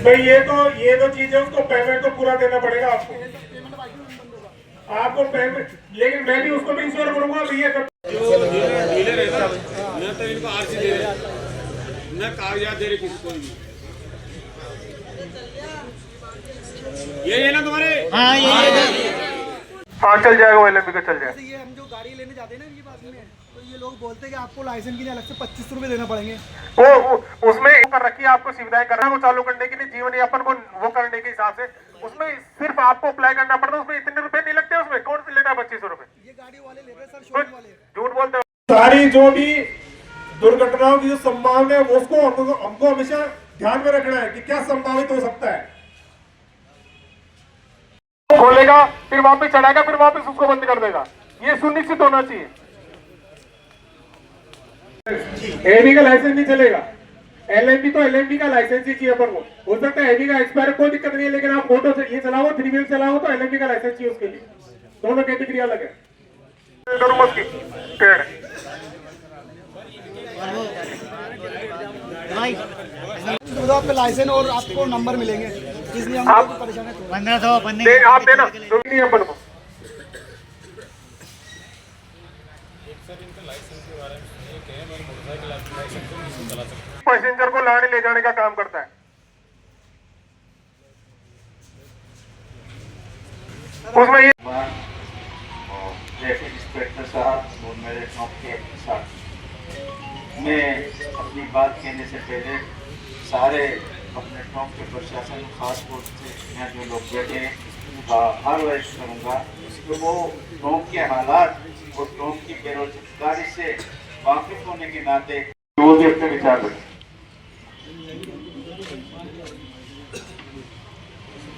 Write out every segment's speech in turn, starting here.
भाई ये तो चीज है, उसको पेमेंट तो पूरा देना पड़ेगा आपको पेमेंट, लेकिन मैं भी उसको भी इंश्योर करूंगा भैया डीलर है ना, तो इनको आरसी दे रहे ना, कागजात दे रहे किसी को भी। ये है ना तुम्हारे? हाँ चल जाएगा, वो एलएमबी का चल जाएगा। ये हम जो गाड़ी लेने जाते हैं ना इनके पास में, तो ये लोग बोलते हैं कि आपको लाइसेंस के लिए अलग से 25 रुपए देना पड़ेंगे। वो उसमें कर रखी है आपको सुविधाएं करना, वो चालू करने के लिए, जीवन यापन को वो करने के हिसाब से उसमें सिर्फ आपको अप्लाई करना पड़ता है। उसमें इतने रुपए नहीं लगते, उसमें कौन से लेता है 25 रुपए? ये गाड़ी वाले ले रहे हैं सर, शोरूम वाले। झूठ बोलते हो। सारी जो भी दुर्घटनाओं की जो संभावना है उसको हमको हमेशा ध्यान में रखना है कि क्या संभावित हो सकता है। खोलेगा, फिर वापस चढ़ाएगा, फिर वापस उसको बंद कर देगा, ये सुनिश्चित होना चाहिए। एबी का लाइसेंस नहीं चलेगा, एलएमबी तो एलएमबी का लाइसेंस ही चाहिए अपन को। हो सकता है एबी का एक्सपायर, कोई दिक्कत नहीं है, लेकिन आप मोटो से ये चलाओ, 3 व्हील चलाओ तो एलएमबी का लाइसेंस चाहिए उसके लिए। दोनों कैटेगरी अलग है। तो आपका लाइसेंस और आपको नंबर मिलेंगे, इसलिए हमको परेशान है। 1500 आप देना तो नहीं है अपन को। पैसेंजर को लाने ले जाने का काम करता है। उसमें ये ट्रैफिक इंस्पेक्टर साहब और मेरे के साथ मैं अपनी बात कहने से पहले सारे अपने टॉप के प्रशासन, खास तौर से यहाँ जो लोग बैठे हैं उनका हार्वेस्ट करूँगा तो वो टॉप के हालात और टॉप की बेरोजगारी से वाकिफ होने के नाते वो भी अपने विचार रखें।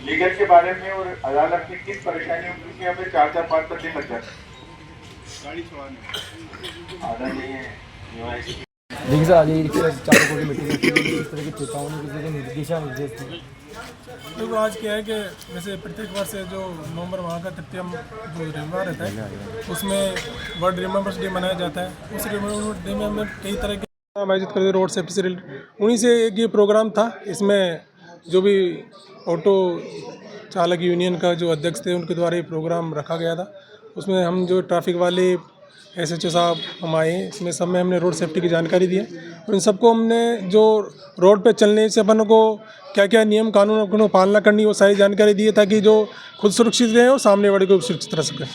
लीगल के बारे में और अदालत में किस परेशानियों क्योंकि हमें 4-5 दिन लग जाते गाड़ी छुड़ाने आधा नहीं है। देखिए सर, आज ये 4 लोगों की मीटिंग होती है, इस तरह की चेतावनी किसी के निर्देश थे। देखो आज क्या है कि जैसे प्रत्येक वर्ष जो नवंबर माह का तृतीय जो रविवार रहता है उसमें वर्ल्ड रिमेम्बर्स डे मनाया जाता है। उस रिमेम्बर्स डे में हमने कई तरह के आयोजित कर रोड सेफ्टी से रिलेटेड, उन्हीं से एक ये प्रोग्राम था। इसमें जो भी ऑटो चालक यूनियन का जो अध्यक्ष थे उनके द्वारा ये प्रोग्राम रखा गया था। उसमें हम जो ट्रैफिक वाले एसएचओ साहब हम आए, इसमें सब में हमने रोड सेफ्टी की जानकारी दी है और इन सबको हमने जो रोड पे चलने से अपन को क्या क्या नियम कानून को पालना करनी वो सारी जानकारी दी है, ताकि जो खुद सुरक्षित रहे और सामने वाले को सुरक्षित रह सके।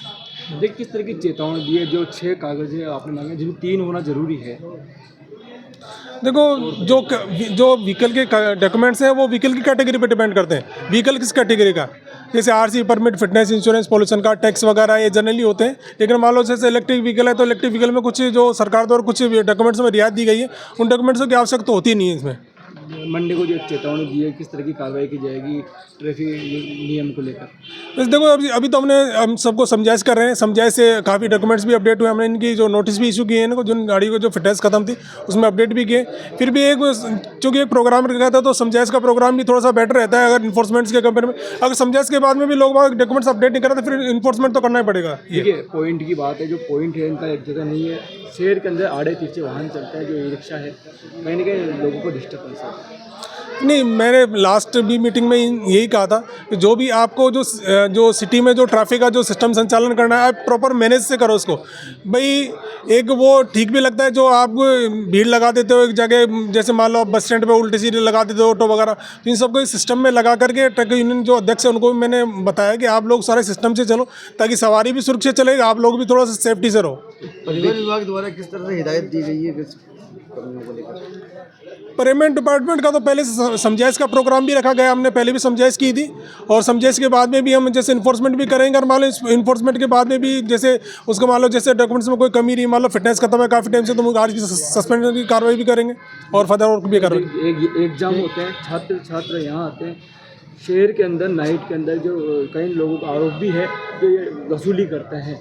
देख किस तरह की चेतावनी दी है, जो 6 कागज़ आपने मांगे जिनमें 3 होना जरूरी है। देखो जो व्हीकल के डॉक्यूमेंट्स हैं वो व्हीकल की कैटेगरी पे डिपेंड करते हैं। व्हीकल किस कैटेगरी का, जैसे RC, permit, fitness, insurance, pollution का टैक्स वगैरह ये जनरली होते हैं। लेकिन मान लो जैसे इलेक्ट्रिक व्हीकल है तो इलेक्ट्रिक व्हीकल में कुछ जो सरकार द्वारा कुछ डॉक्यूमेंट्स में रियायत दी गई है, उन डॉक्यूमेंट्स की आवश्यकता होती नहीं है इसमें। मंडे को जो चेतावनी दी है, किस तरह की कार्रवाई की जाएगी ट्रैफिक नियम को लेकर? बस देखो अभी तो हम सबको समझाइश कर रहे हैं। समझाइश से काफ़ी डॉक्यूमेंट्स भी अपडेट हुए। हमने इनकी जो नोटिस भी इशू किए हैं, इनको जिन गाड़ी को जो फिटनेस खत्म थी उसमें अपडेट भी किए। फिर भी चूँकि एक प्रोग्राम रखा था तो समझाइश का प्रोग्राम भी थोड़ा सा बेटर रहता है अगर इन्फोर्समेंट्स के कंपेयर में। अगर समझाइश के बाद में भी लोग डॉक्यूमेंट्स अपडेट नहीं करें तो फिर इन्फोर्समेंट तो करना ही पड़ेगा। ठीक है, पॉइंट की बात है, जो पॉइंट है इनका एक जगह नहीं है। शहर के अंदर आड़े पीछे वाहन चलता है, जो ई रिक्शा है, कहीं ना कहीं लोगों को डिस्टर्बेंस है। नहीं, मैंने लास्ट भी मीटिंग में यही कहा था कि जो भी आपको जो सिटी में जो ट्रैफिक का जो सिस्टम संचालन करना है, आप प्रॉपर मैनेज से करो उसको। भाई एक वो ठीक भी लगता है जो आप भीड़ लगा देते हो एक जगह, जैसे मान लो आप बस स्टैंड पे उल्टी सीधे लगा देते हो ऑटो वगैरह, तो इन सबको इस सिस्टम में लगा करके ट्रक यूनियन जो अध्यक्ष है उनको भी मैंने बताया कि आप लोग सारे सिस्टम से चलो ताकि सवारी भी सुरक्षित चलेगा, आप लोग भी थोड़ा सा सेफ्टी से रहो। परिवहन विभाग द्वारा किस तरह से हिदायत दी गई है को लेकर? पेमेंट डिपार्टमेंट का तो पहले से समझाइश का प्रोग्राम भी रखा गया, हमने पहले भी समझाइश की थी और समझाइश के बाद में भी हम जैसे इन्फोर्समेंट भी करेंगे। और मान लो इन्फोर्समेंट के बाद में भी जैसे उसको मान लो जैसे डॉक्यूमेंट्स में कोई कमी रही, मान लो फिटनेस खत्म है काफ़ी टाइम से, तो हम गाड़ी की सस्पेंड की कार्रवाई भी करेंगे और फर्दर वर्क भी करेंगे। एग्जाम होते हैं, छात्र यहाँ आते हैं, शहर के अंदर नाइट के अंदर जो कई लोगों का आरोप भी है जो ये वसूली करते हैं,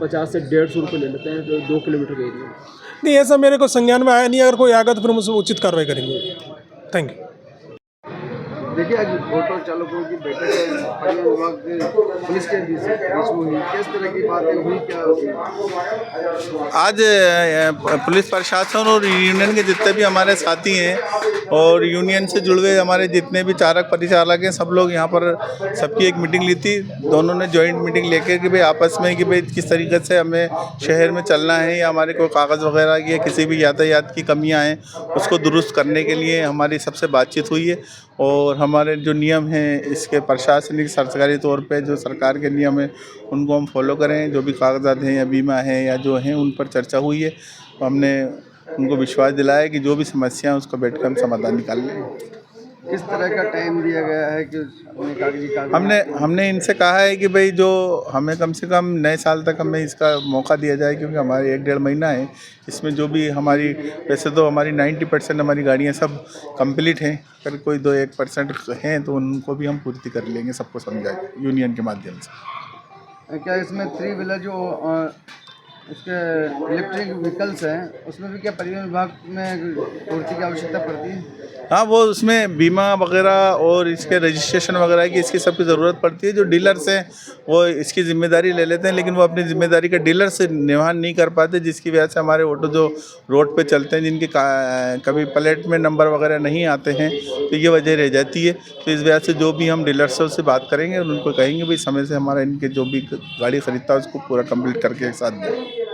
50 से 150 रुपये ले लेते हैं 2 किलोमीटर के एरिया में। नहीं, ऐसा मेरे को संज्ञान में आया नहीं। अगर कोई आएगा तो फिर हम उसमें उचित कार्रवाई करेंगे। Thank you. देखिए आज ऑटो चालकों की बैठक है परिवहन विभाग के पुलिस के बीच हुई, किस तरह की बातें हुई, क्या आज पुलिस प्रशासन और यूनियन के जितने भी हमारे साथी हैं और यूनियन से जुड़े हुए हमारे जितने भी चालक परिचालक हैं, सब लोग यहाँ पर सबकी एक मीटिंग ली थी। दोनों ने जॉइंट मीटिंग लेकर कि भाई आपस में कि भाई किस तरीके से हमें शहर में चलना है या हमारे कोई कागज़ वगैरह की किसी भी यातायात की कमियाँ हैं उसको दुरुस्त करने के लिए हमारी सबसे बातचीत हुई है। और हमारे जो नियम हैं इसके प्रशासनिक सरकारी तौर पे जो सरकार के नियम हैं उनको हम फॉलो करें, जो भी कागजात हैं या बीमा है या जो हैं उन पर चर्चा हुई है। तो हमने उनको विश्वास दिलाया कि जो भी समस्या है उसको बैठकर हम समाधान निकाल लेंगे। किस तरह का टाइम दिया गया है कि अपने कागजी कार्य हमने इनसे कहा है कि भाई जो हमें कम से कम नए साल तक हमें इसका मौका दिया जाए, क्योंकि हमारे 1-1.5 महीना है। इसमें जो भी हमारी वैसे तो हमारी 90% हमारी गाड़ियाँ सब कंप्लीट हैं, अगर कोई 2-1% हैं तो उनको भी हम पूर्ति कर लेंगे, सबको समझाएंगे यूनियन के माध्यम से। क्या इसमें 3 व्हीलर जो उसके इलेक्ट्रिक व्हीकल्स हैं उसमें भी क्या परिवहन विभाग में पूर्ति की आवश्यकता पड़ती है? हाँ, वो उसमें बीमा वगैरह और इसके रजिस्ट्रेशन वगैरह की इसकी सबकी ज़रूरत पड़ती है। जो डीलर्स हैं वो इसकी ज़िम्मेदारी ले लेते हैं, लेकिन वो अपनी ज़िम्मेदारी का डीलर से निर्वहन नहीं कर पाते, जिसकी वजह से हमारे ऑटो जो रोड पे चलते हैं जिनके कभी प्लेट में नंबर वगैरह नहीं आते हैं तो ये वजह रह जाती है। तो इस वजह से जो भी हम डीलर्सों से बात करेंगे और उनको कहेंगे भाई समय से हमारा इनके जो भी गाड़ी ख़रीदता है उसको पूरा कंप्लीट करके एक साथ दें।